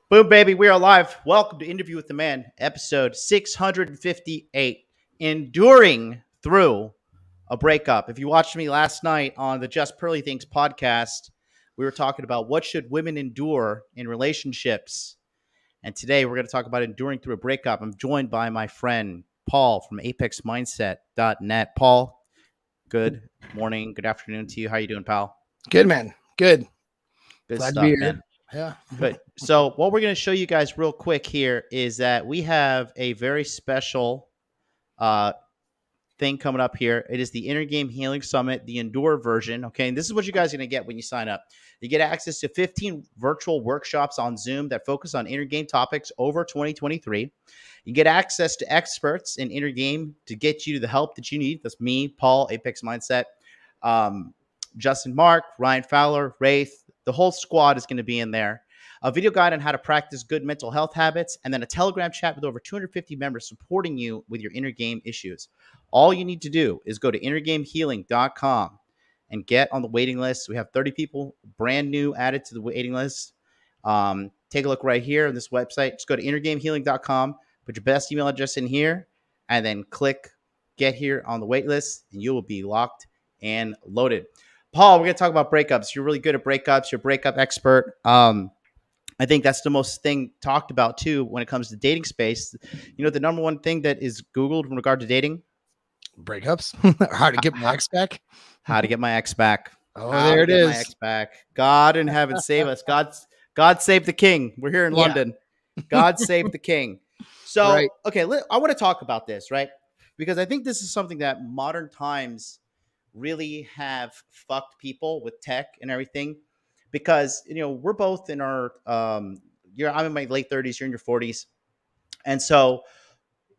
Boom, baby, we are live. Welcome to Interview with the Man, episode 658, Enduring Through a Breakup. If you watched me last night on the Just Pearly Things podcast, we were talking about what should women endure in relationships. And today we're going to talk about enduring through a breakup. I'm joined by my friend Paul from apexmindset.net. Paul, good morning, good afternoon to you. How you doing, pal? Good, man. Good. Good Glad to be stuff, here. man. Yeah. Good. So what we're going to show you guys real quick here is that we have a very special uh, thing coming up here. It is the Inner Game Healing Summit, the Endure version. Okay, and this is what you guys are going to get when you sign up. You get access to 15 virtual workshops on Zoom that focus on inner game topics over 2023. You get access to experts in inner game to get you to the help that you need. That's me, Paul, Apex Mindset, um, Justin Mark, Ryan Fowler, Wraith. The whole squad is going to be in there. A video guide on how to practice good mental health habits, and then a Telegram chat with over 250 members supporting you with your inner game issues. All you need to do is go to innergamehealing.com and get on the waiting list. We have 30 people brand new added to the waiting list. Take a look right here on this website. Just go to innergamehealing.com, put your best email address in here, and then click get here on the wait list, and you will be locked and loaded. Paul, we're going to talk about breakups. You're really good at breakups. You're a breakup expert. I think that's the most thing talked about, too, when it comes to dating space. You know, the number one thing that is Googled in regard to dating? Breakups. How to get my ex back. How to get my ex back. Oh, How there to it get my is. ex back. God in heaven save us. God save the king. We're here in Yeah. London. God save the king. So, Right. okay, I want to talk about this, right? Because I think this is something that modern times really have fucked people with tech and everything. Because, you know, we're both in our I'm in my late 30s, you're in your 40s. And so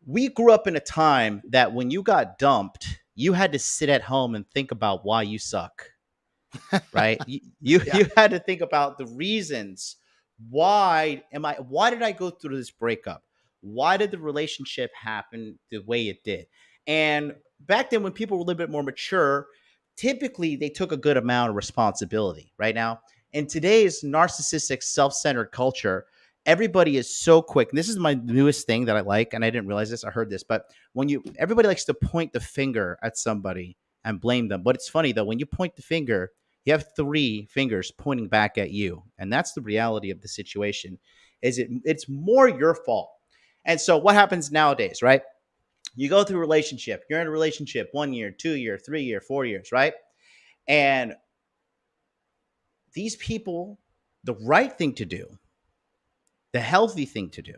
we grew up in a time that when you got dumped, you had to sit at home and think about why you suck, right? Yeah. You had to think about the reasons. Why did I go through this breakup? Why did the relationship happen the way it did? And back then when people were a little bit more mature, typically they took a good amount of responsibility. Right now, in today's narcissistic, self-centered culture, everybody is so quick. And this is my newest thing that I like, and I didn't realize this. I heard this, but everybody likes to point the finger at somebody and blame them. But it's funny though, when you point the finger, you have three fingers pointing back at you, and that's the reality of the situation. It's more your fault. And so what happens nowadays, right? You go through a relationship. You're in a relationship 1 year, 2 year, 3 year, 4 years, right? And these people, the right thing to do, the healthy thing to do,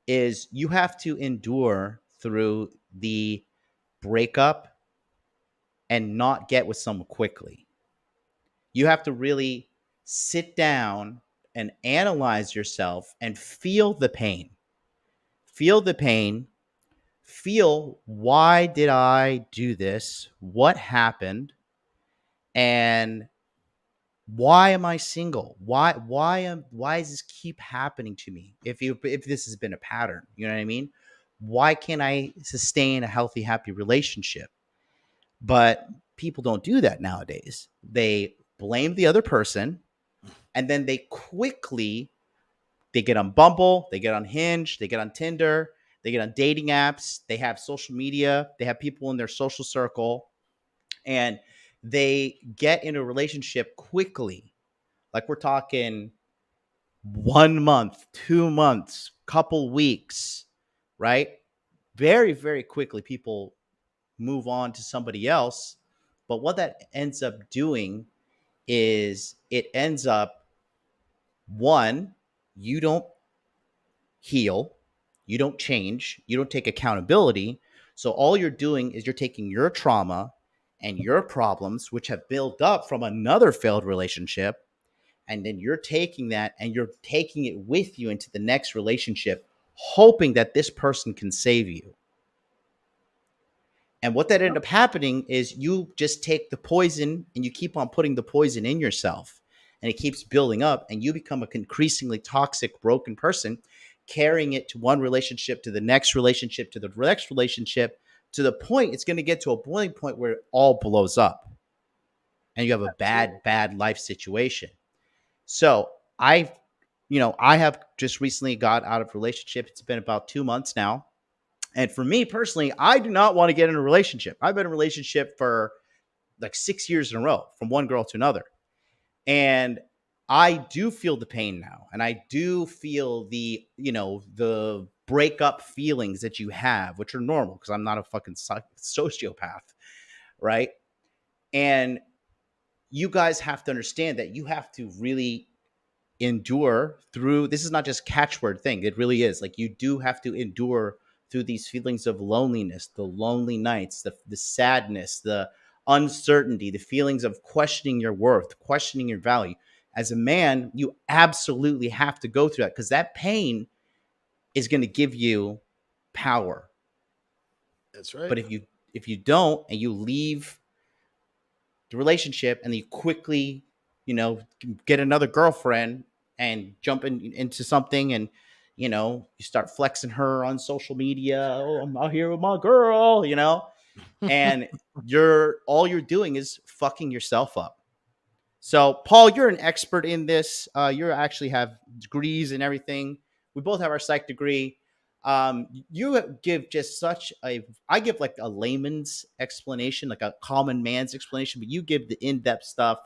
is you have to endure through the breakup and not get with someone quickly. You have to really sit down and analyze yourself and feel the pain. Feel the pain. Feel, why did I do this? What happened? And why am I single? Why does this keep happening to me? If this has been a pattern, you know what I mean? Why can't I sustain a healthy, happy relationship? But people don't do that nowadays. They blame the other person, and then they get on Bumble, they get on Hinge, they get on Tinder, they get on dating apps, they have social media, they have people in their social circle, and they get in a relationship quickly. Like we're talking 1 month, 2 months, couple weeks, right? Very, very quickly, people move on to somebody else. But what that ends up doing is it ends up, one, you don't heal, you don't change, you don't take accountability. So all you're doing is you're taking your trauma and your problems, which have built up from another failed relationship, and then you're taking that and you're taking it with you into the next relationship, hoping that this person can save you. And what that ended up happening is you just take the poison and you keep on putting the poison in yourself, and it keeps building up, and you become an increasingly toxic, broken person, carrying it to one relationship, to the next relationship, to the next relationship, to the point it's going to get to a boiling point where it all blows up and you have a bad life situation. So I, I have just recently got out of a relationship. It's been about 2 months now. And for me personally, I do not want to get in a relationship. I've been in a relationship for like 6 years in a row from one girl to another. And I do feel the pain now. And I do feel the breakup feelings that you have, which are normal because I'm not a fucking sociopath. Right. And you guys have to understand that you have to really endure through this. Is not just catchword thing. It really is like you do have to endure through these feelings of loneliness, the lonely nights, the sadness, the uncertainty, the feelings of questioning your worth, questioning your value. As a man, you absolutely have to go through that because that pain is going to give you power. That's right. But if you don't and you leave the relationship and you quickly, get another girlfriend and jump into something, and you start flexing her on social media. Oh, I'm out here with my girl, and all you're doing is fucking yourself up. So, Paul, you're an expert in this. You actually have degrees and everything. We both have our psych degree. You give just I give like a layman's explanation, like a common man's explanation, but you give the in-depth stuff.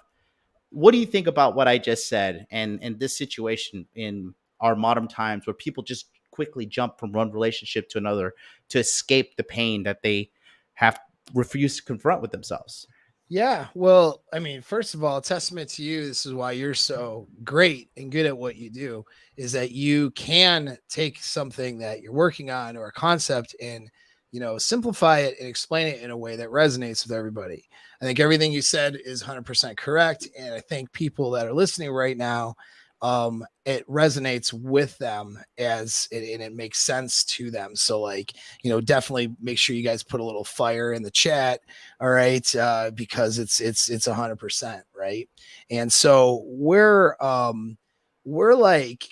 What do you think about what I just said and this situation in our modern times where people just quickly jump from one relationship to another to escape the pain that they have refused to confront with themselves? Yeah. Well, I mean, first of all, testament to you. This is why you're so great and good at what you do, is that you can take something that you're working on or a concept and, simplify it and explain it in a way that resonates with everybody. I think everything you said is 100% correct. And I think people that are listening right now, it resonates with them and it makes sense to them. So like, definitely make sure you guys put a little fire in the chat. All right. Because it's 100%. Right. And so we're like,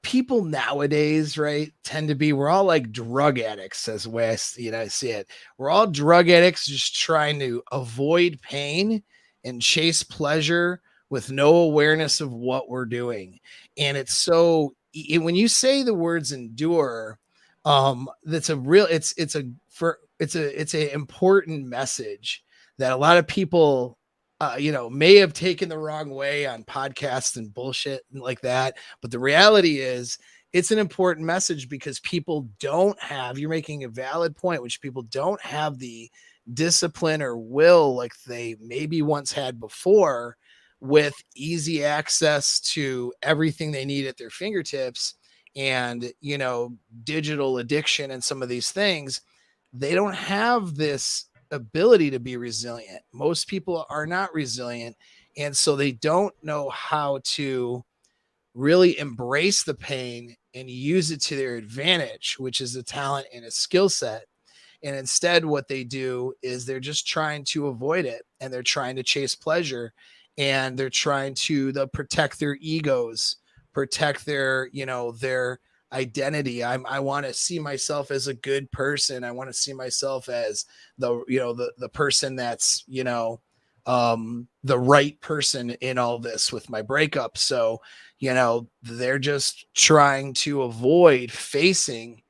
people nowadays, right, tend to be, we're all like drug addicts as the way I see it. We're all drug addicts just trying to avoid pain and chase pleasure with no awareness of what we're doing. And it's so, when you say the words endure, that's a real, it's a important message that a lot of people may have taken the wrong way on podcasts and bullshit and like that. But the reality is, it's an important message because people don't have, you're making a valid point, which people don't have the discipline or will like they maybe once had before, with easy access to everything they need at their fingertips and, digital addiction and some of these things. They don't have this ability to be resilient. Most people are not resilient. And so they don't know how to really embrace the pain and use it to their advantage, which is a talent and a skill set. And instead, what they do is they're just trying to avoid it and they're trying to chase pleasure and they're trying to protect their egos, protect their identity. I want to see myself as a good person. I want to see myself as the person that's, the right person in all this with my breakup. So, they're just trying to avoid facing,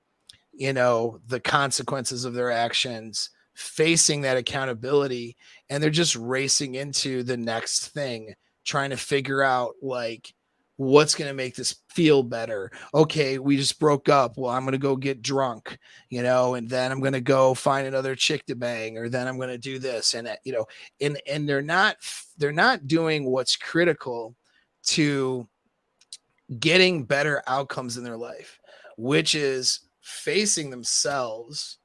the consequences of their actions, facing that accountability, and they're just racing into the next thing, trying to figure out like what's going to make this feel better. Okay, we just broke up. Well, I'm going to go get drunk, and then I'm going to go find another chick to bang, or then I'm going to do this. And, and they're not doing what's critical to getting better outcomes in their life, which is facing themselves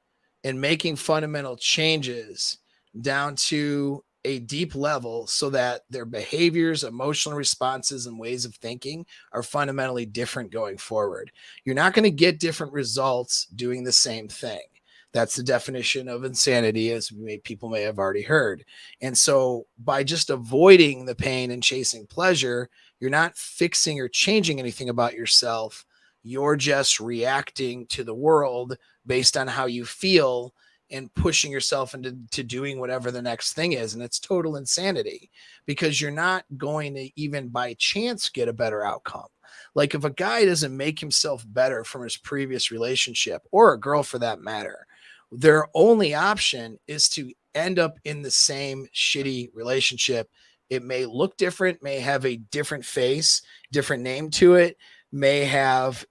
and making fundamental changes down to a deep level so that their behaviors, emotional responses, and ways of thinking are fundamentally different going forward. You're not going to get different results doing the same thing. That's the definition of insanity, as people may have already heard. And so by just avoiding the pain and chasing pleasure, you're not fixing or changing anything about yourself. You're just reacting to the world based on how you feel and pushing yourself into doing whatever the next thing is. And it's total insanity because you're not going to even by chance get a better outcome. Like if a guy doesn't make himself better from his previous relationship, or a girl for that matter, their only option is to end up in the same shitty relationship. It may look different, may have a different face, different name to it, may have,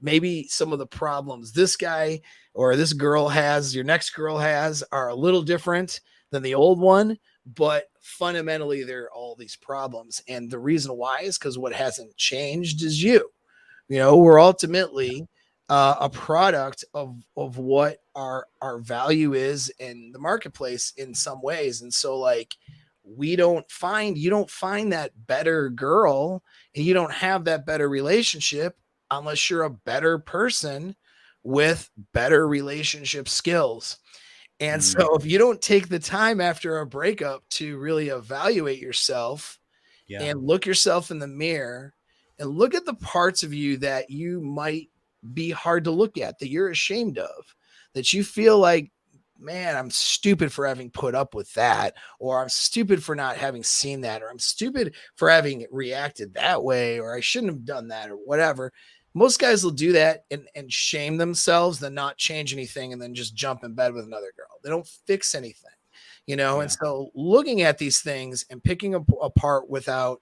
maybe some of the problems this guy or this girl has, your next girl has, are a little different than the old one, but fundamentally they're all these problems. And the reason why is because what hasn't changed is you. We're ultimately a product of what our value is in the marketplace in some ways. And so like you don't find that better girl, and you don't have that better relationship unless you're a better person with better relationship skills. And Mm, so if you don't take the time after a breakup to really evaluate yourself yeah. and look yourself in the mirror and look at the parts of you that you might be hard to look at, that you're ashamed of, that you feel like, man, I'm stupid for having put up with that, or I'm stupid for not having seen that, or I'm stupid for having reacted that way, or I shouldn't have done that, or whatever. Most guys will do that and shame themselves, then not change anything, and then just jump in bed with another girl. They don't fix anything, And Yeah. so looking at these things and picking apart without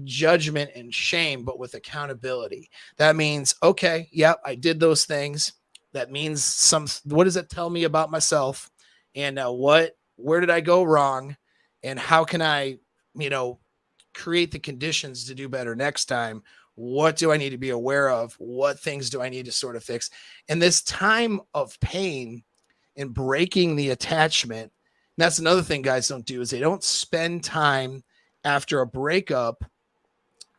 judgment and shame, but with accountability. That means, okay, yep, I did those things. That means what does it tell me about myself? And where did I go wrong? And how can I, create the conditions to do better next time? What do I need to be aware of? What things do I need to sort of fix? And this time of pain and breaking the attachment. And that's another thing guys don't do, is they don't spend time after a breakup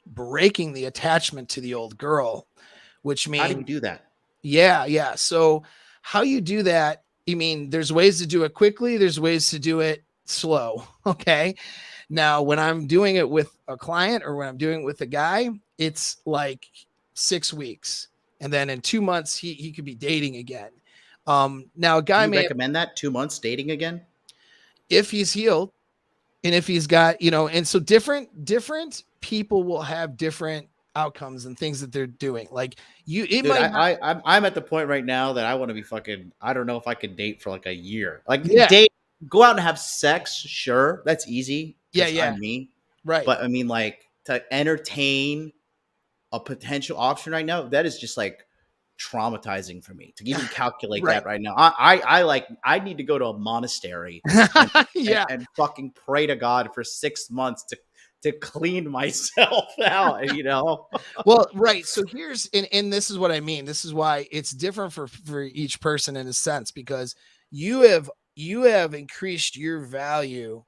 breaking the attachment to the old girl, which How do means, you do that? yeah. So how you do that, there's ways to do it quickly, there's ways to do it slow. Okay. Now, when I'm doing it with a client or when I'm doing it with a guy, it's like 6 weeks. And then in 2 months, he could be dating again. Now a Do guy you may, recommend that 2 months dating again? if he's healed, and if he's got, and so different people will have different outcomes and things that they're doing. Like it Dude, might not. I'm at the point right now that I want to be fucking. I don't know if I can date for like a year. Like Yeah, date, go out and have sex. Sure, that's easy because yeah, I'm me. right. But I mean, like to entertain a potential option right now, that is just like traumatizing for me to even calculate Right. that right now. I like I need to go to a monastery and Yeah. and fucking pray to God for 6 months to clean myself out. Well, right. So here's, and this is what I mean. This is why it's different for each person in a sense, because you have increased your value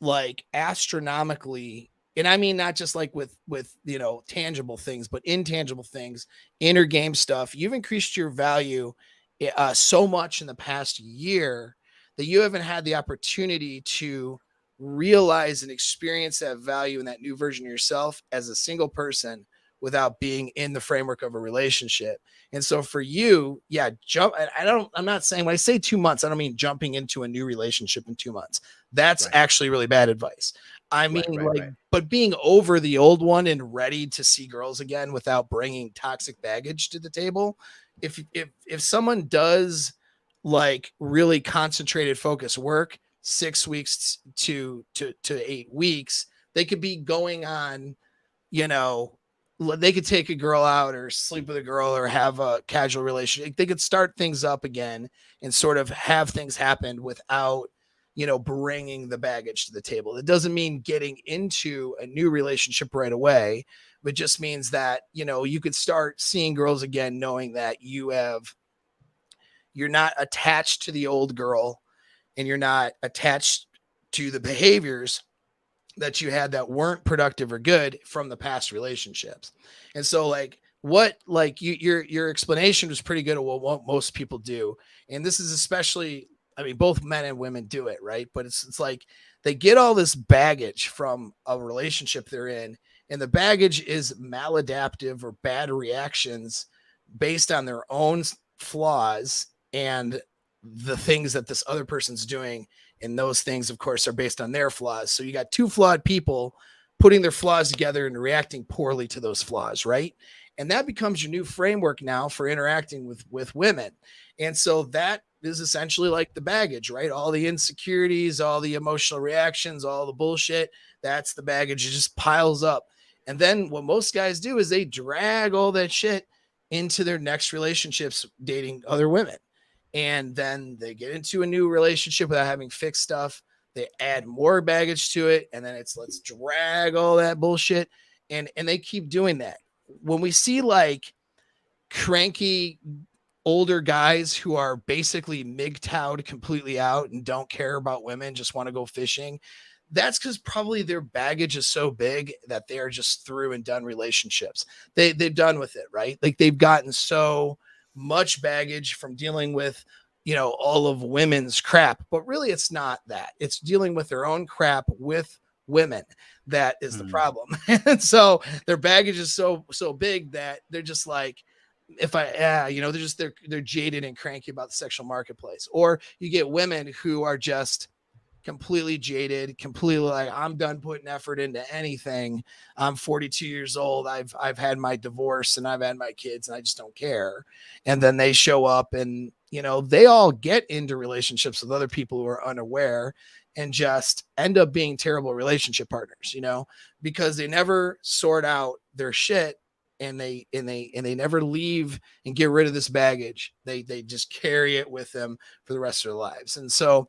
like astronomically. And I mean not just like with tangible things, but intangible things, inner game stuff. You've increased your value so much in the past year that you haven't had the opportunity to realize and experience that value in that new version of yourself as a single person without being in the framework of a relationship. And so for you, yeah, I'm not saying, when I say 2 months, I don't mean jumping into a new relationship in 2 months. That's Right, actually really bad advice. I mean, right, right, like, right. but being over the old one and ready to see girls again without bringing toxic baggage to the table. If someone does like really concentrated focus work, 6 weeks to 8 weeks, they could be going on, you know, they could take a girl out or sleep with a girl or have a casual relationship. They could start things up again and sort of have things happen without, bringing the baggage to the table. It doesn't mean getting into a new relationship right away, but just means that, you could start seeing girls again, knowing that you're not attached to the old girl and you're not attached to the behaviors that you had that weren't productive or good from the past relationships. And so like your explanation was pretty good of what most people do. And this is especially, I mean, both men and women do it, right? But it's like they get all this baggage from a relationship they're in, and the baggage is maladaptive or bad reactions based on their own flaws and the things that this other person's doing, and those things of course are based on their flaws. So you got two flawed people putting their flaws together and reacting poorly to those flaws, right? And that becomes your new framework now for interacting with women. And so that is essentially like the baggage, right? All the insecurities, all the emotional reactions, all the bullshit, that's the baggage. It just piles up. And then what most guys do is they drag all that shit into their next relationships, dating other women. And then they get into a new relationship without having fixed stuff. They add more baggage to it. And then it's let's drag all that bullshit. And they keep doing that. When we see like cranky older guys who are basically MGTOW'd completely out and don't care about women, just want to go fishing, that's because probably their baggage is so big that they are just through and done relationships. They've done with it, right? Like they've gotten so much baggage from dealing with, you know, all of women's crap, but really it's not that. It's dealing with their own crap with women that is the problem. And so their baggage is so big that they're just like, if I, you know, they're jaded and cranky about the sexual marketplace. Or you get women who are just completely jaded, completely like, I'm done putting effort into anything. I'm 42 years old. I've had my divorce and I've had my kids and I just don't care. And then they show up and, you know, they all get into relationships with other people who are unaware and just end up being terrible relationship partners, you know, because they never sort out their shit and they never leave and get rid of this baggage. They just carry it with them for the rest of their lives. And so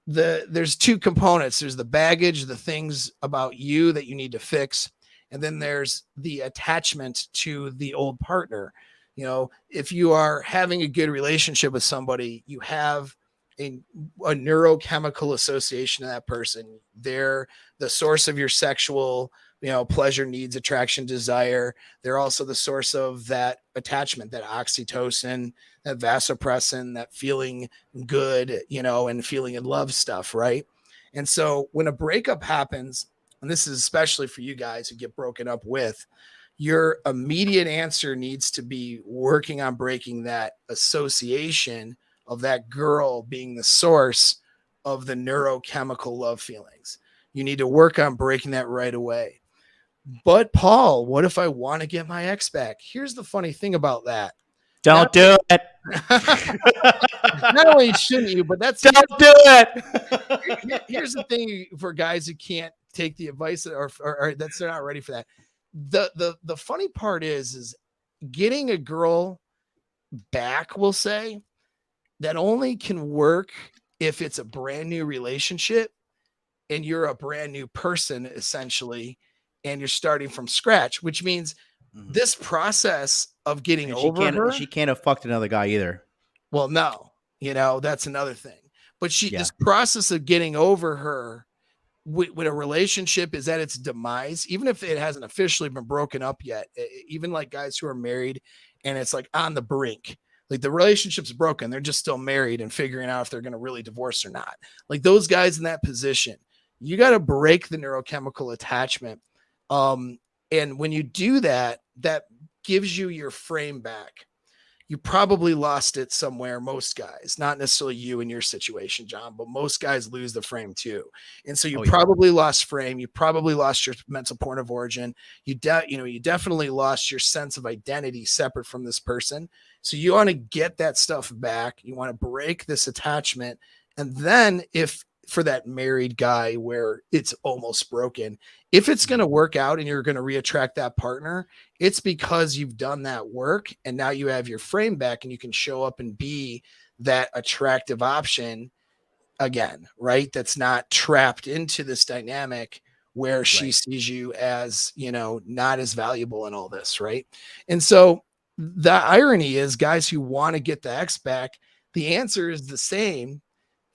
there's two components. There's the baggage, the things about you that you need to fix. And then there's the attachment to the old partner. You know, if you are having a good relationship with somebody, you have a neurochemical association to that person. They're the source of your sexual, you know, pleasure, needs, attraction, desire. They're also the source of that attachment, that oxytocin, that vasopressin, that feeling good, you know, and feeling in love stuff, right? And so when a breakup happens, and this is especially for you guys who get broken up with, your immediate answer needs to be working on breaking that association of that girl being the source of the neurochemical love feelings. You need to work on breaking that right away. But Paul, what if I want to get my ex back? Here's the funny thing about that. Don't do it. Not only shouldn't you, but that's don't do it. Here's the thing for guys who can't take the advice or that's they're not ready for that. The funny part is getting a girl back, we'll say, that only can work if it's a brand new relationship and you're a brand new person essentially, and you're starting from scratch, which means this process of getting over her. She can't have fucked another guy either. Well, no, you know, that's another thing. But this process of getting over her with a relationship is at its demise, even if it hasn't officially been broken up yet. Even like guys who are married and it's like on the brink, like the relationship's broken, they're just still married and figuring out if they're going to really divorce or not. Like those guys in that position, you got to break the neurochemical attachment. And when you do that, that gives you your frame back. You probably lost it somewhere. Most guys, not necessarily you in your situation, John, but most guys lose the frame too. And so you probably lost frame. You probably lost your mental point of origin. You definitely lost your sense of identity separate from this person. So you want to get that stuff back. You want to break this attachment. And then if for that married guy where it's almost broken, if it's going to work out and you're going to reattract that partner, it's because you've done that work and now you have your frame back and you can show up and be that attractive option again, right? That's not trapped into this dynamic where she sees you as, you know, not as valuable in all this, right? And so the irony is guys who want to get the ex back, the answer is the same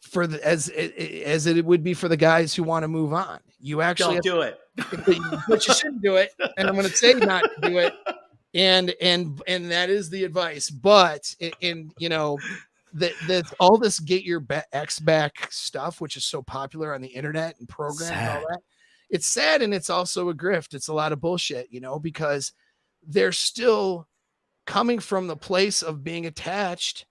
for the as it would be for the guys who want to move on. You actually don't do it, but you shouldn't do it. And I'm going to say not to do it. And that is the advice. But in you know that all this get your ex back stuff, which is so popular on the internet and programs and all that, it's sad and it's also a grift. It's a lot of bullshit, you know, because they're still coming from the place of being attached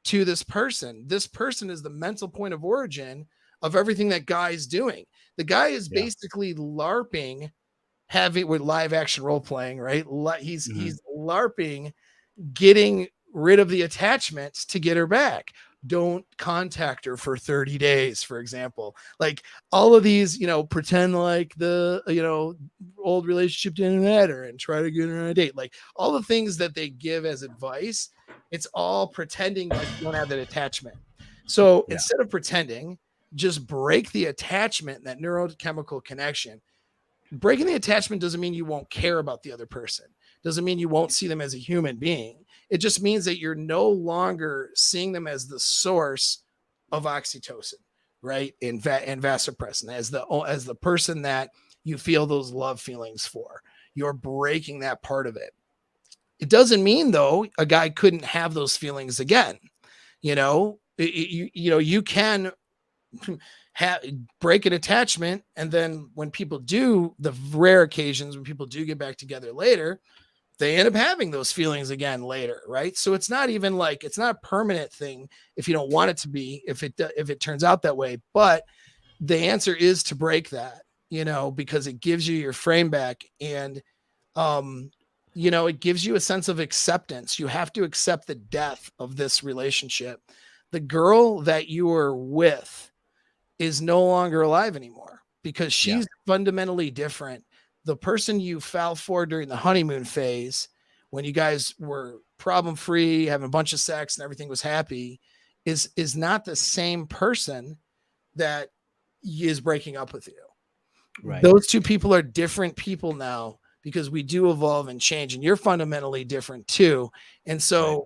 to this person. This person is the mental point of origin of everything that guy is doing. The guy is basically LARPing having with live action role playing, right? He's Mhm. he's LARPing, getting rid of the attachments to get her back. Don't contact her for 30 days, for example. Like all of these, pretend like the, old relationship didn't matter and try to get her on a date. Like all the things that they give as advice, it's all pretending like you don't have that attachment. So Yeah. instead of pretending, just break the attachment, that neurochemical connection. Breaking the attachment doesn't mean you won't care about the other person. Doesn't mean you won't see them as a human being. It just means that you're no longer seeing them as the source of oxytocin, right? And vasopressin as the person that you feel those love feelings for. You're breaking that part of it. It doesn't mean though a guy couldn't have those feelings again. You can break an attachment, and then when people do, the rare occasions when people do get back together later, they end up having those feelings again later, right? So it's not even like it's not a permanent thing if you don't want it to be, if it turns out that way. But the answer is to break that, because it gives you your frame back, and it gives you a sense of acceptance. You have to accept the death of this relationship. The girl that you were with is no longer alive anymore because Yeah. she's fundamentally different. The person you fell for during the honeymoon phase, when you guys were problem free, having a bunch of sex and everything was happy, is not the same person that is breaking up with you. Right. Those two people are different people now because we do evolve and change, and you're fundamentally different too. And so Right.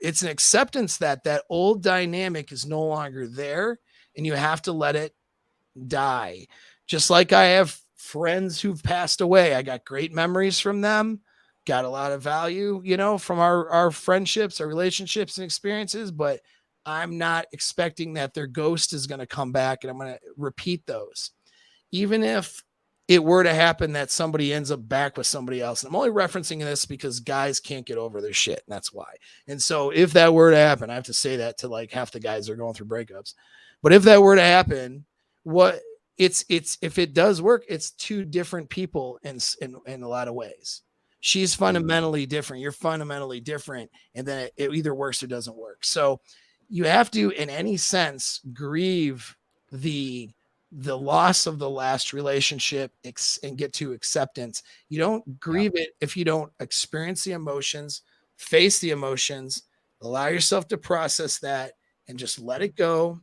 it's an acceptance that that old dynamic is no longer there, and you have to let it die. Just like I have friends who've passed away. I got great memories from them, got a lot of value, from our friendships, our relationships and experiences, but I'm not expecting that their ghost is going to come back and I'm going to repeat those. Even if it were to happen that somebody ends up back with somebody else. And I'm only referencing this because guys can't get over their shit. And that's why. And so if that were to happen, I have to say that to like half the guys that are going through breakups. But if that were to happen, what it's if it does work, it's two different people in a lot of ways. She's fundamentally different. You're fundamentally different. And then it either works or doesn't work. So you have to, in any sense, grieve the loss of the last relationship and get to acceptance. You don't Yeah. grieve it if you don't experience the emotions, face the emotions, allow yourself to process that and just let it go,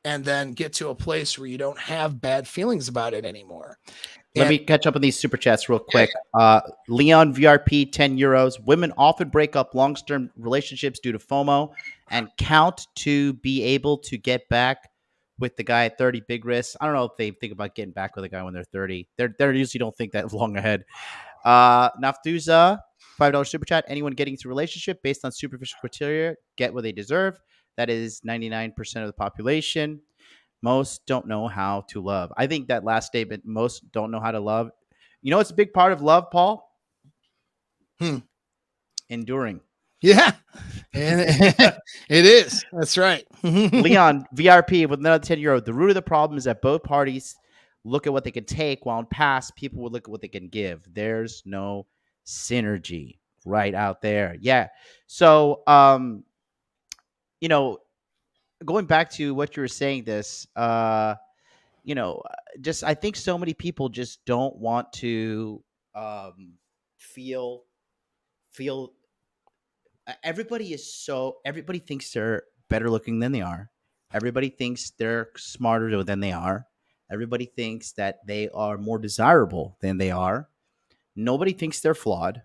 and then get to a place where you don't have bad feelings about it anymore. Let And me catch up on these super chats real quick. Leon VRP, €10. Women often break up long-term relationships due to FOMO and count to be able to get back with the guy at 30. Big risks. I don't know if they think about getting back with a guy when they're 30. They usually don't think that long ahead. Naftuza, $5 super chat. Anyone getting into a relationship based on superficial criteria get what they deserve. That is 99% of the population. Most don't know how to love. I think that last statement, most don't know how to love. You know, it's a big part of love, Paul? Enduring. yeah, and it is. That's right. Leon, VRP with another €10. The root of the problem is that both parties look at what they can take, while in past, people would look at what they can give. There's no synergy right out there. Yeah. So, you know, going back to what you were saying, just I think so many people just don't want to um, feel feel. Everybody thinks they're better looking than they are. Everybody thinks they're smarter than they are. Everybody thinks that they are more desirable than they are. Nobody thinks they're flawed,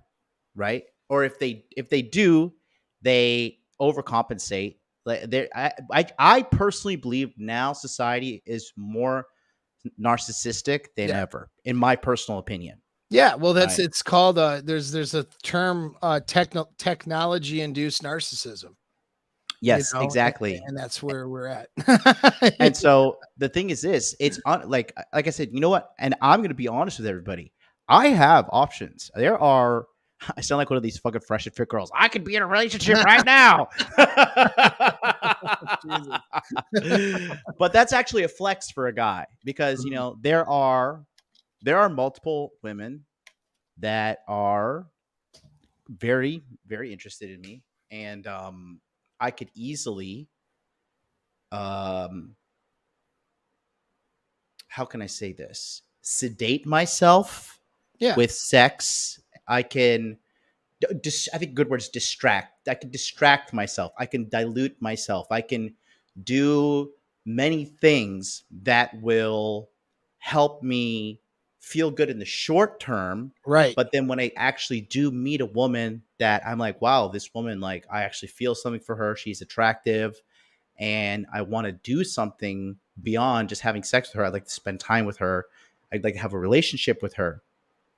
right? Or if they do, they overcompensate. Like I personally believe now society is more narcissistic than yeah. ever, in my personal opinion. Yeah, well, Right? it's called there's a term technology induced narcissism, Yes, exactly. and that's where we're at. And so the thing is this: like I said, you know what? And I'm going to be honest with everybody. I have options. There are. I sound like one of these fucking fresh and fit girls. I could be in a relationship right now. But that's actually a flex for a guy because there are multiple women that are very, very interested in me, and I could easily, um, how can I say this? Sedate myself Yeah. with sex. I can, I think good words, distract. I can distract myself. I can dilute myself. I can do many things that will help me feel good in the short term. Right. But then when I actually do meet a woman that I'm like, wow, this woman, like, I actually feel something for her. She's attractive and I want to do something beyond just having sex with her. I'd like to spend time with her. I'd like to have a relationship with her.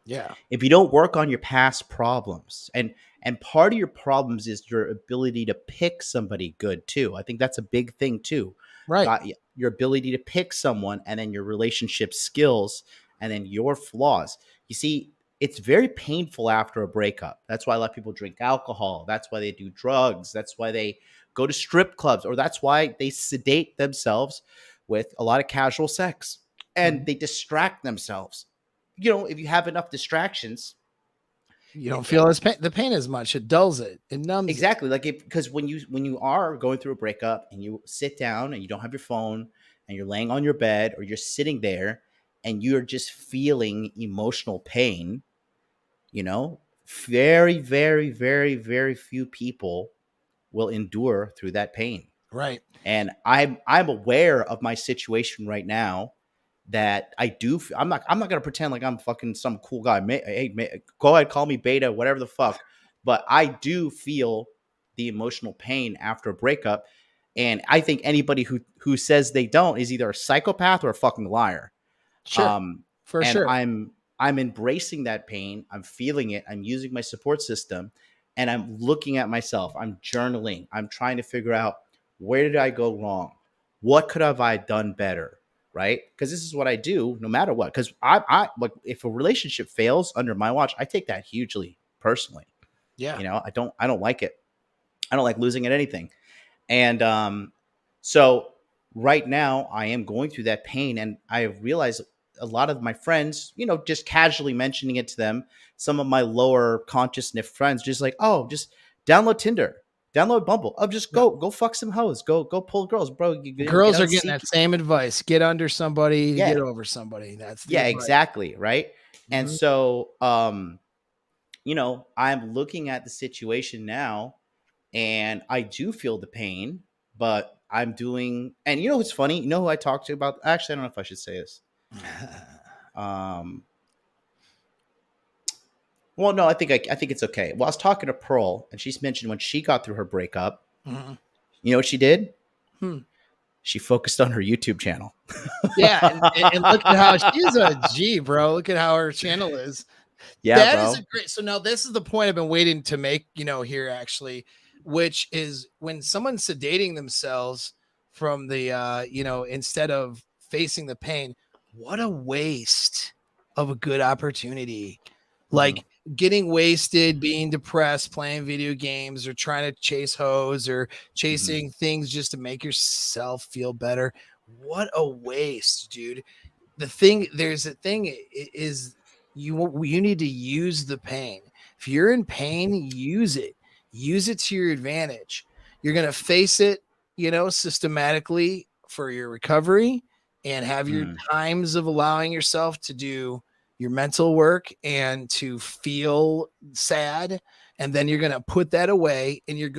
Yeah. If you don't work on your past problems, and part of your problems is your ability to pick somebody good too. I think that's a big thing too. Right. Got your ability to pick someone, and then your relationship skills, and then your flaws. You see, it's very painful after a breakup. That's why a lot of people drink alcohol. That's why they do drugs. That's why they go to strip clubs, or that's why they sedate themselves with a lot of casual sex, and Mhm. they distract themselves. You know, if you have enough distractions, You don't feel the pain as much. It dulls it. It numbs it. exactly, like, if, because when you are going through a breakup and you sit down and you don't have your phone and you're laying on your bed or you're sitting there and you're just feeling emotional pain, you know, very, very, very, very few people will endure through that pain. Right. And I'm aware of my situation right now, that I do. I'm not gonna pretend like I'm fucking some cool guy. Go ahead, call me beta, whatever the fuck. But I do feel the emotional pain after a breakup, and I think anybody who says they don't is either a psychopath or a fucking liar. Sure. Um, For and sure. I'm embracing that pain. I'm feeling it. I'm using my support system, and I'm looking at myself. I'm journaling. I'm trying to figure out, where did I go wrong? What could have I done better? Right? Because this is what I do, no matter what. Because I like, if a relationship fails under my watch, I take that hugely personally. Yeah. You know, I don't like it. I don't like losing at anything. And so right now I am going through that pain, and I have realized a lot of my friends, you know, just casually mentioning it to them, some of my lower consciousness friends, just like, oh, just download Tinder, download Bumble. Oh, just Yep. go fuck some hoes, go pull girls, bro. You know, get Girls out are and getting seek. that same advice. Get under somebody to get Yeah, over somebody. That's the yeah, advice. exactly, right. And Mhm. so, you know, I'm looking at the situation now, and I do feel the pain, but I'm doing. And you know what's funny? You know who I talked to about? Actually, I don't know if I should say this. Um, well, no, I think it's okay. Well, I was talking to Pearl, and she's mentioned when she got through her breakup. Mhm. You know what she did? Hmm. She focused on her YouTube channel. Yeah, and look at how she's a G, bro. Look at how her channel is. Yeah, That is a bro. great. So now this is the point I've been waiting to make, here actually, which is when someone's sedating themselves from the instead of facing the pain, what a waste of a good opportunity. Hmm. Like getting wasted, being depressed, playing video games, or trying to chase hoes or Hmm. chasing things just to make yourself feel better. What a waste, dude. There's a thing is you need to use the pain. If you're in pain, use it to your advantage. You're going to face it, systematically for your recovery, and have your Hmm. times of allowing yourself to do your mental work and to feel sad. And then you're going to put that away, and you'll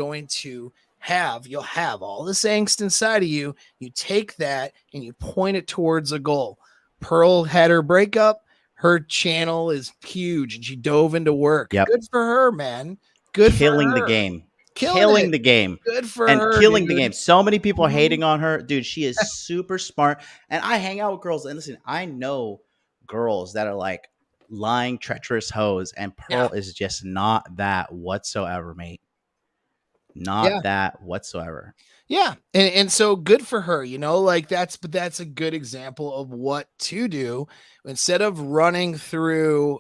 have all this angst inside of you. You take that and you point it towards a goal. Pearl had her breakup. Her channel is huge and she dove into work. Yep. Good for her, man. Good for Killing the her. game. Killing Killing it. the game. Good for And her, killing the dude. game. So many people are Mhm. hating on her. Dude, she is super smart. And I hang out with girls. And listen, I know girls that are like lying, treacherous hoes. And Yeah. Pearl is just not that whatsoever, mate. Yeah. Not that whatsoever. Yeah. And so good for her, like that's a good example of what to do instead of running through,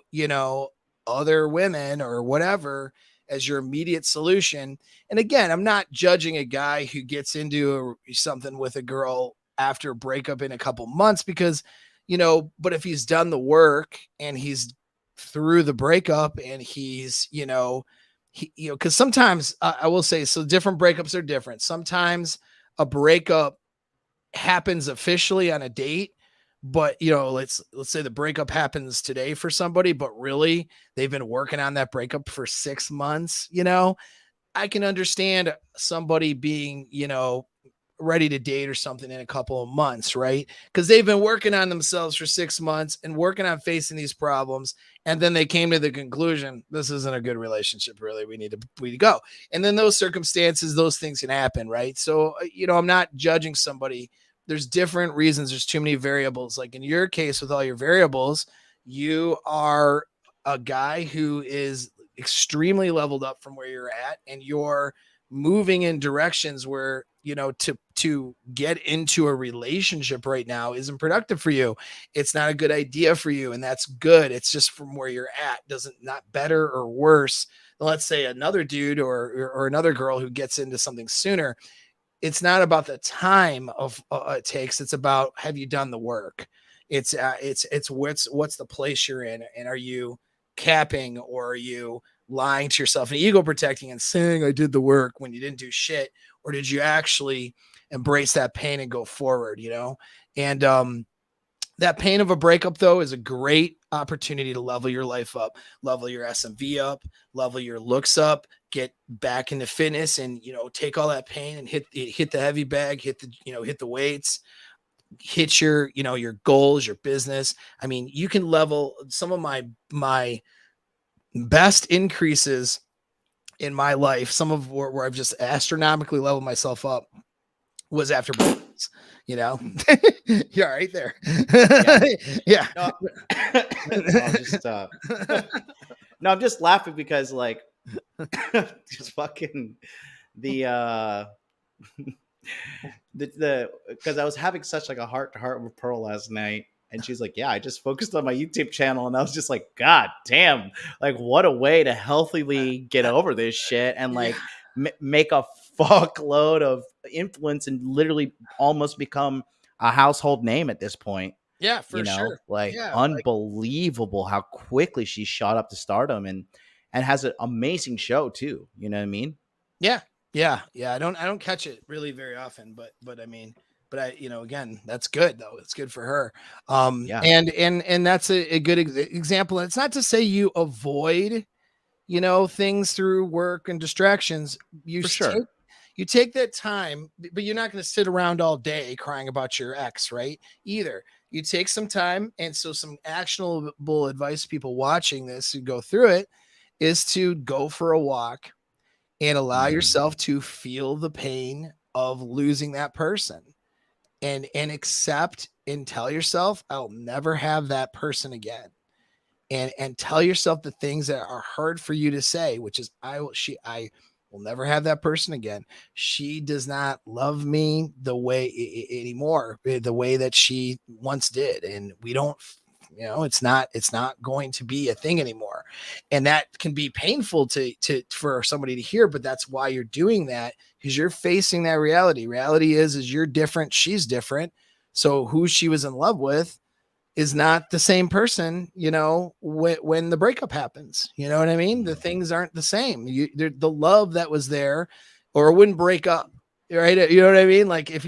other women or whatever as your immediate solution. And again, I'm not judging a guy who gets into something with a girl after a breakup in a couple months because, but if he's done the work and he's through the breakup, and he's, because sometimes I will say, so different breakups are different. Sometimes a breakup happens officially on a date, but let's say the breakup happens today for somebody, but really they've been working on that breakup for 6 months. I can understand somebody being, ready to date or something in a couple of months, right? Because they've been working on themselves for 6 months and working on facing these problems. And then they came to the conclusion, this isn't a good relationship, really. We need to go. And then those circumstances, those things can happen, right? So, I'm not judging somebody. There's different reasons. There's too many variables. Like in your case, with all your variables, you are a guy who is extremely leveled up from where you're at, and you're moving in directions where, to get into a relationship right now isn't productive for you. It's not a good idea for you, and that's good. It's just from where you're at, doesn't, not better or worse than, let's say, another dude or another girl who gets into something sooner. It's not about the time of it takes. It's about, have you done the work? It's what's the place you're in, and are you capping, or are you lying to yourself and ego protecting and saying I did the work when you didn't do shit? Or did you actually embrace that pain and go forward? And that pain of a breakup, though, is a great opportunity to level your life up, level your SMV up, level your looks up, get back into fitness, and take all that pain and hit the heavy bag, hit the weights, hit your goals, your business. I mean, you can level. Some of my best increases in my life, some of where I've just astronomically leveled myself up, was after breakups. You're right there. Yeah. No, I'm just no, I'm just laughing because like just fucking the the because I was having such like a heart to heart with Pearl last night, and she's like, yeah, I just focused on my YouTube channel, and I was just like, god damn, like what a way to healthily get over this shit and like make a fuckload of influence and literally almost become a household name at this point. Yeah, for sure. Like Yeah, unbelievable how quickly she shot up to stardom and has an amazing show too. You know what I mean? Yeah. I don't catch it really very often, but I mean, but I, again, that's good though. It's good for her. Yeah, And that's a good example. It's not to say you avoid, things through work and distractions. for sure. You take that time, but you're not going to sit around all day crying about your ex, right? Either. You take some time. And so some actionable advice, people watching this who go through it, is to go for a walk and allow yourself to feel the pain of losing that person, and accept and tell yourself, I'll never have that person again. And tell yourself the things that are hard for you to say, which is, I will never have that person again. She does not love me the way anymore, the way that she once did. And we don't, it's not going to be a thing anymore. And that can be painful for somebody to hear, but that's why you're doing that, because you're facing that reality. Reality is you're different. She's different. So who she was in love with is not the same person, when the breakup happens. You know what I mean? The things aren't the same. The love that was there, or it wouldn't break up, right? You know what I mean? Like if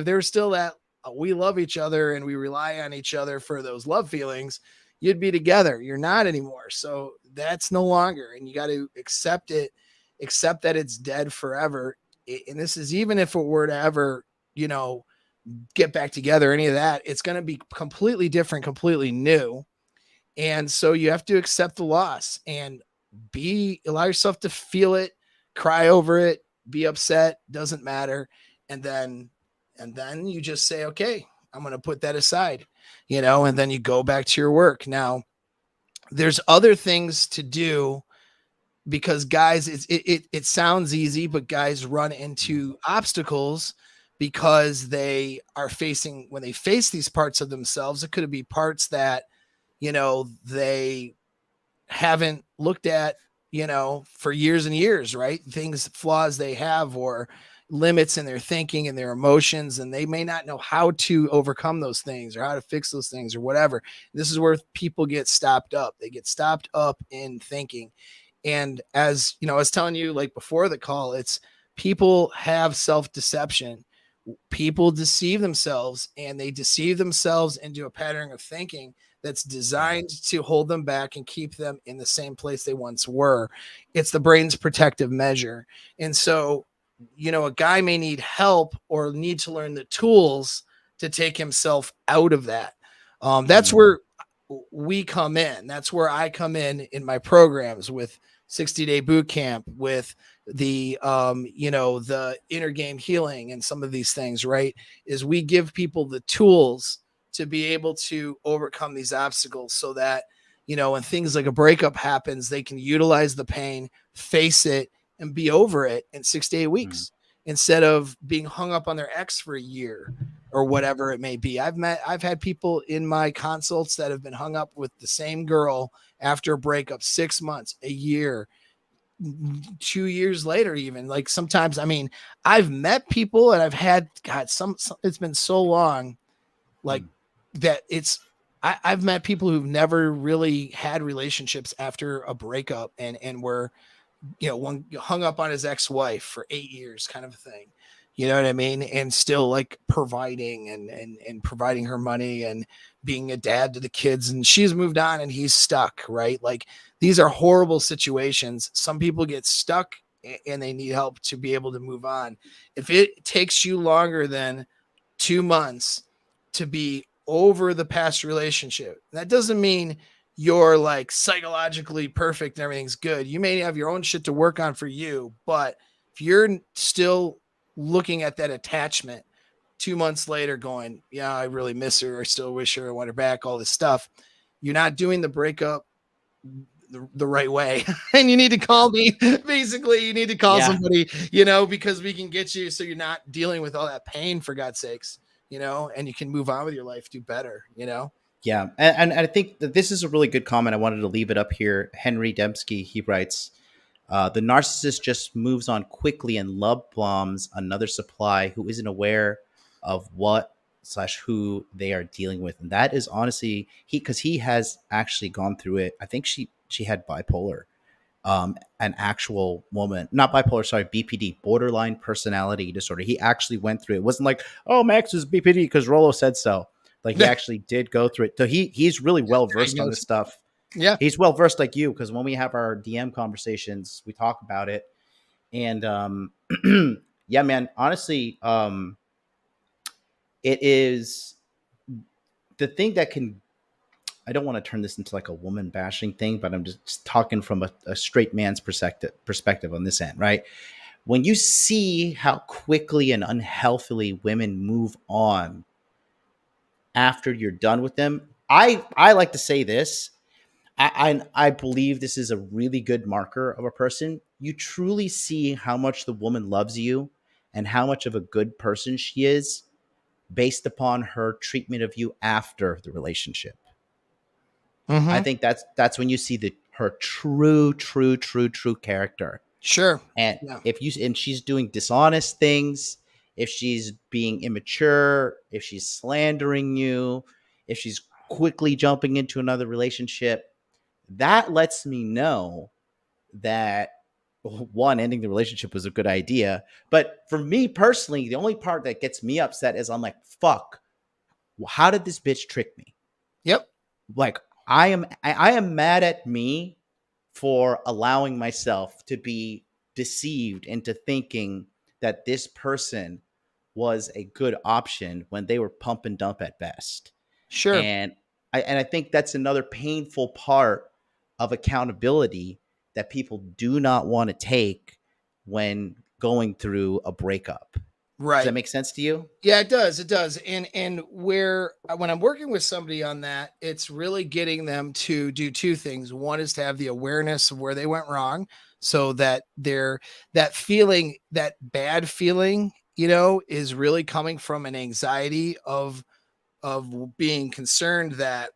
there's still that, we love each other and we rely on each other for those love feelings, you'd be together. You're not anymore. So that's no longer, and you got to accept it, accept that it's dead forever. And this is, even if it were to ever, get back together, any of that, it's going to be completely different, completely new. And so you have to accept the loss and allow yourself to feel it, cry over it, be upset, doesn't matter. And then you just say, okay, I'm going to put that aside, and then you go back to your work. Now there's other things to do, because guys, it sounds easy, but guys run into obstacles because they are facing, when they face these parts of themselves, it could be parts that, they haven't looked at, for years and years, right? Things, flaws they have, or limits in their thinking and their emotions, and they may not know how to overcome those things or how to fix those things or whatever. This is where people get stopped up. They get stopped up in thinking. And as you know, I was telling you like before the call, it's people have self-deception. People deceive themselves, and they deceive themselves into a pattern of thinking that's designed to hold them back and keep them in the same place they once were. It's the brain's protective measure. And so, you know, a guy may need help or need to learn the tools to take himself out of that. That's where we come in. That's where I come in my programs with 60-day boot camp, with the you know, the inner game healing and some of these things, right? Is we give people the tools to be able to overcome these obstacles so that, you know, when things like a breakup happens, they can utilize the pain, face it, and be over it in 6 to 8 Mm. weeks instead of being hung up on their ex for a year or whatever it may be. I've had people in my consults that have been hung up with the same girl after a breakup, 6 months, a year, 2 years later, even. Like sometimes, I mean, I've met people and I've had, God, some it's been so long, like Mm. that I've met people who've never really had relationships after a breakup and were, you know, one hung up on his ex-wife for 8 years, kind of a thing. You know what I mean? And still like providing and providing her money and being a dad to the kids, and she's moved on and he's stuck, right? Like these are horrible situations. Some people get stuck and they need help to be able to move on. If it takes you longer than 2 months to be over the past relationship, that doesn't mean you're like psychologically perfect and everything's good. You may have your own shit to work on for you, but if you're still looking at that attachment 2 months later going, yeah, I really miss her, I still wish her, I want her back, all this stuff, you're not doing the breakup the right way. And you need to call me. Basically, you need to call Yeah. somebody, you know, because we can get you so you're not dealing with all that pain, for God's sakes, you know, and you can move on with your life, do better, you know. Yeah, and I think that this is a really good comment. I wanted to leave it up here. Henry Dembski, he writes, the narcissist just moves on quickly and love bombs another supply who isn't aware of what slash who they are dealing with. And that is honestly, because he has actually gone through it. I think she had bipolar, an actual woman, not bipolar, sorry, BPD, borderline personality disorder. He actually went through it. It wasn't like, oh, Max is BPD because Rolo said so. Like he actually did go through it. So he's really well versed on this stuff. Yeah. He's well versed like you, because when we have our DM conversations, we talk about it. And yeah, man, honestly, it is the thing that can, I don't want to turn this into like a woman bashing thing, but I'm just talking from a straight man's perspective on this end, right? When you see how quickly and unhealthily women move on after you're done with them, I like to say this. I believe this is a really good marker of a person. You truly see how much the woman loves you and how much of a good person she is based upon her treatment of you after the relationship. I Mm-hmm. think that's when you see her true character. Sure. And Yeah. if you and she's doing dishonest things, if she's being immature, if she's slandering you, if she's quickly jumping into another relationship, that lets me know that one, ending the relationship was a good idea. But for me personally, the only part that gets me upset is I'm like, fuck, how did this bitch trick me? Yep. Like I am mad at me for allowing myself to be deceived into thinking that this person was a good option when they were pump and dump at best. Sure. And I think that's another painful part of accountability that people do not want to take when going through a breakup. Does that Right. make sense to you? Yeah, it does. It does. And where when I'm working with somebody on that, it's really getting them to do two things. One is to have the awareness of where they went wrong so that they're that feeling, that bad feeling, you know, is really coming from an anxiety of being concerned that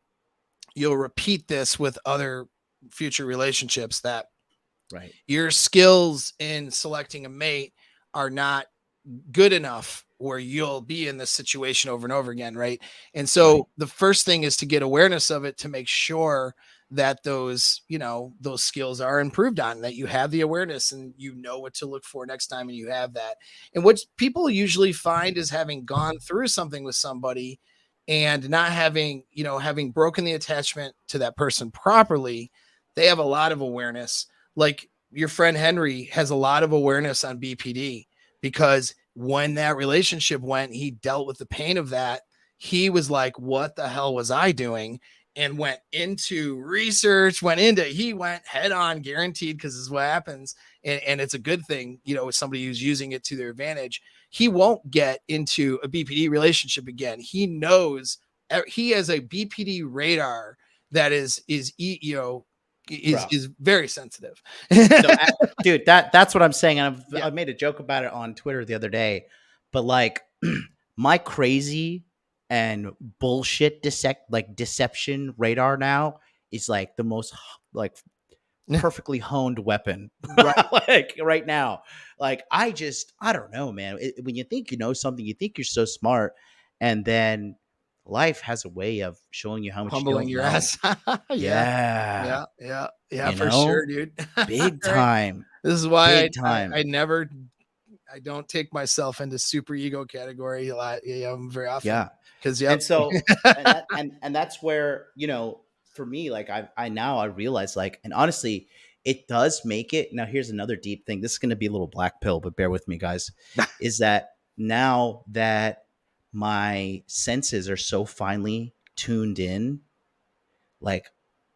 you'll repeat this with other future relationships, that Right. your skills in selecting a mate are not good enough where you'll be in this situation over and over again, right? And so Right. the first thing is to get awareness of it, to make sure that those, you know, those skills are improved on, that you have the awareness and you know what to look for next time, and you have that. And what people usually find is, having gone through something with somebody and not having, you know, having broken the attachment to that person properly, they have a lot of awareness. Like your friend Henry has a lot of awareness on BPD, because when that relationship went, he dealt with the pain of that. He was like, what the hell was I doing? And went into research, he went head on, guaranteed, because this is what happens. And it's a good thing, you know, with somebody who's using it to their advantage. He won't get into a BPD relationship again. He knows, he has a BPD radar that is, you know, Bro. is very sensitive. So, dude, that's what I'm saying. And Yeah, I made a joke about it on Twitter the other day, but like my crazy and bullshit deception radar now is like the most like perfectly honed weapon right. like right now. Like I don't know, man. When you think you know something, you think you're so smart, and then life has a way of showing you how much you Humbling don't your know. ass. Yeah, Yeah, yeah, you for sure, know, dude. big Right. time, This is why big time. I never, I don't take myself into super ego category a lot, very often, Yeah. because And yep. so and that's where, you know, for me, like I now I realize, like, and honestly, it does make it. Now here's another deep thing. This is going to be a little black pill, but bear with me, guys. Is that now that my senses are so finely tuned in, like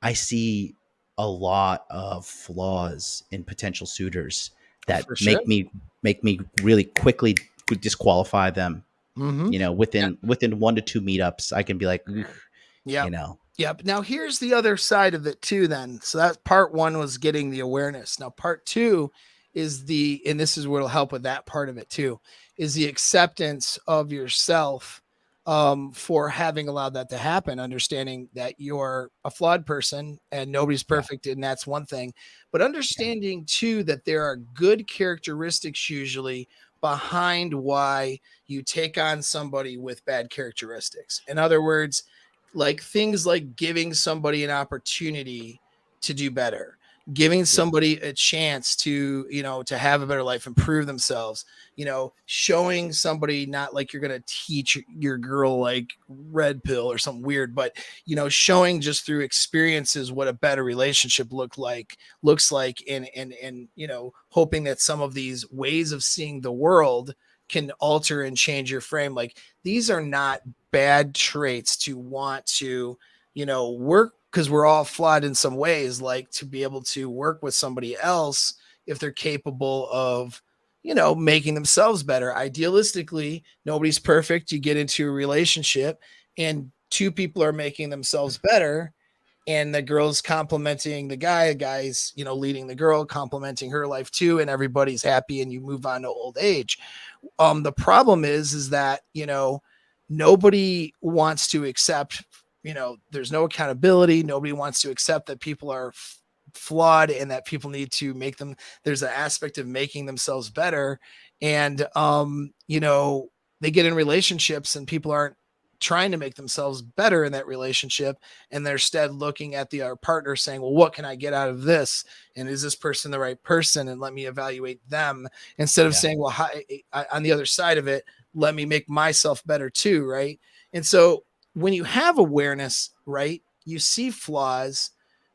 I see a lot of flaws in potential suitors that For sure. make me really quickly disqualify them. Hmm. You know, within 1 to 2 meetups, I can be like, "Ugh," Yeah. you know, Yep. Now here's the other side of it too, then. So that part one was getting the awareness. Now part two is and this is what'll help with that part of it too, is the acceptance of yourself, for having allowed that to happen, understanding that you're a flawed person and nobody's yeah, perfect. And that's one thing, but yeah, understanding too, that there are good characteristics usually behind why you take on somebody with bad characteristics. In other words, like things like giving somebody an opportunity to do better, giving yeah, somebody a chance to, you know, to have a better life, improve themselves, you know, showing somebody, not like you're going to teach your girl like red pill or something weird, but, you know, showing just through experiences what a better relationship looks like, and, you know, hoping that some of these ways of seeing the world can alter and change your frame. Like, these are not bad traits to want to, you know, work, because we're all flawed in some ways, like to be able to work with somebody else if they're capable of, you know, making themselves better. Idealistically, nobody's perfect. You get into a relationship and two people are making themselves better, and the girl's complimenting the guy's, you know, leading the girl, complimenting her life too, and everybody's happy, and you move on to old age. The problem is that, you know, nobody wants to accept, you know, there's no accountability. Nobody wants to accept that people are flawed, and that people need to make them, there's an aspect of making themselves better. And you know, they get in relationships and people aren't trying to make themselves better in that relationship, and they're instead looking at the partner saying, well, what can I get out of this, and is this person the right person, and let me evaluate them, instead of yeah, saying, well, on the other side of it, let me make myself better too, right? And so when you have awareness, right, you see flaws,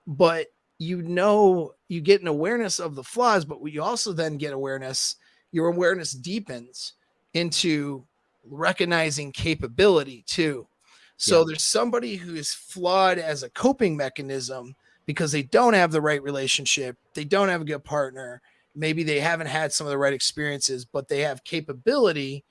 but you know, you get an awareness of the flaws, but you also then get awareness, your awareness deepens into recognizing capability too. yeah, So there's somebody who is flawed as a coping mechanism because they don't have the right relationship, they don't have a good partner, maybe they haven't had some of the right experiences, but they have capability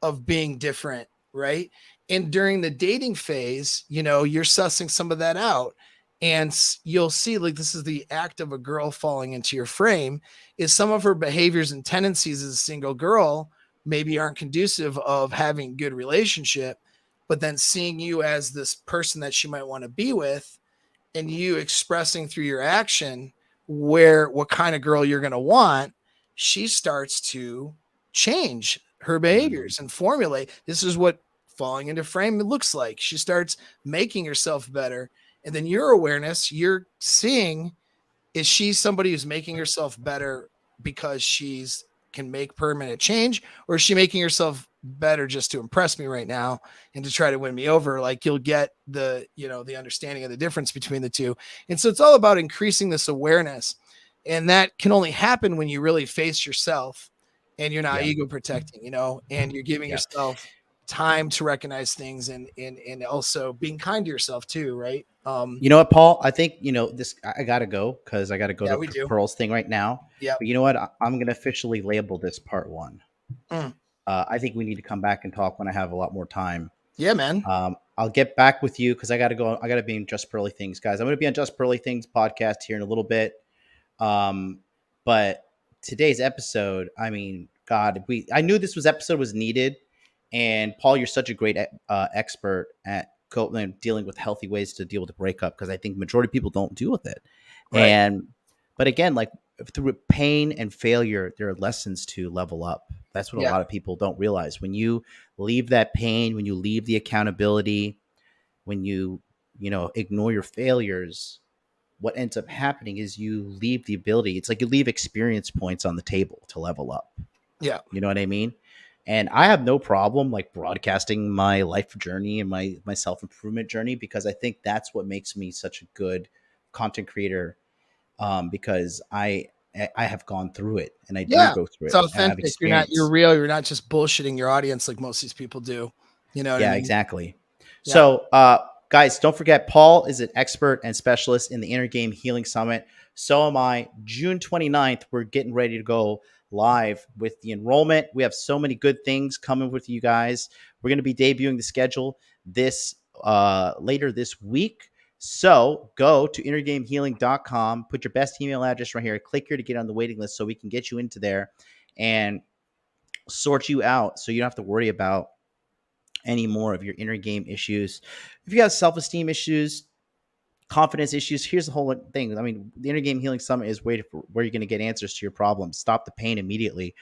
of being different, right? And during the dating phase, you know, you're sussing some of that out. And you'll see, like, this is the act of a girl falling into your frame, is some of her behaviors and tendencies as a single girl maybe aren't conducive of having good relationship, but then seeing you as this person that she might want to be with, and you expressing through your action what kind of girl you're going to want, she starts to change her behaviors and formulate this is what falling into frame looks like. She starts making herself better. And then your awareness, you're seeing, is she somebody who's making herself better because she's can make permanent change, or is she making herself better just to impress me right now and to try to win me over? Like, you'll get the, you know, the understanding of the difference between the two. And so it's all about increasing this awareness. And that can only happen when you really face yourself and you're not Yeah. ego protecting, you know, and you're giving Yeah. yourself time to recognize things and also being kind to yourself too. Right. You know what, Paul? I think, you know, this, I got to go because I got to go Yeah, to we do. Pearl's thing right now. Yeah. But you know what? I'm going to officially label this part 1. Mm. I think we need to come back and talk when I have a lot more time. Yeah, man. I'll get back with you because I got to go. I got to be in Just Pearly Things, guys. I'm going to be on Just Pearly Things podcast here in a little bit. But today's episode, I mean, God, I knew this episode was needed. And Paul, you're such a great expert at dealing with healthy ways to deal with a breakup, because I think majority of people don't deal with it. Right. But again, like through pain and failure, there are lessons to level up. That's what a lot of people don't realize. When you leave that pain, when you leave the accountability, when you ignore your failures, what ends up happening is you leave the ability. It's like you leave experience points on the table to level up. Yeah. You know what I mean? And I have no problem like broadcasting my life journey and my self-improvement journey, because I think that's what makes me such a good content creator, because I have gone through it, and I do go through it's it. I have authentic. You're real. You're not just bullshitting your audience like most of these people do. You know what I mean? Exactly. Yeah. So, guys, don't forget, Paul is an expert and specialist in the Inner Game Healing Summit. So am I. June 29th, we're getting ready to go live with the enrollment. We have so many good things coming with you guys. We're going to be debuting the schedule this later this week. So go to innergamehealing.com, put your best email address right here, click here to get on the waiting list so we can get you into there and sort you out so you don't have to worry about any more of your inner game issues. If you have self-esteem issues, confidence issues, here's the whole thing. I mean, the Inner Game Healing Summit is where you're going to get answers to your problems. Stop the pain immediately.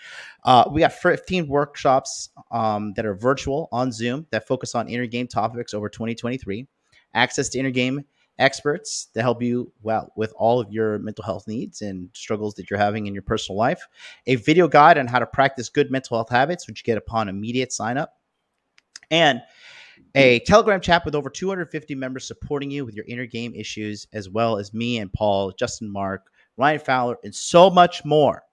We got 15 workshops that are virtual on Zoom that focus on inner game topics over 2023. Access to inner game experts to help you with all of your mental health needs and struggles that you're having in your personal life. A video guide on how to practice good mental health habits, which you get upon immediate sign up. And a Telegram chat with over 250 members supporting you with your inner game issues, as well as me and Paul, Justin, Mark, Ryan Fowler, and so much more.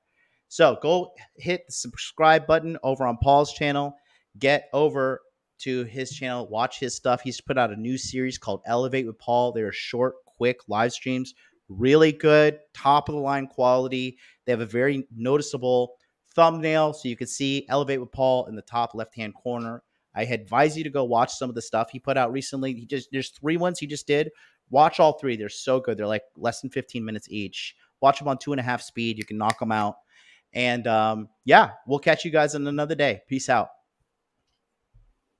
So go hit the subscribe button over on Paul's channel. Get over to his channel. Watch his stuff. He's put out a new series called Elevate with Paul. They're short, quick live streams. Really good, top of the line quality. They have a very noticeable thumbnail, so you can see Elevate with Paul in the top left-hand corner. I advise you to go watch some of the stuff he put out recently. There's 3 ones he just did. Watch all 3. They're so good. They're like less than 15 minutes each. Watch them on 2.5 speed. You can knock them out. And we'll catch you guys on another day. Peace out.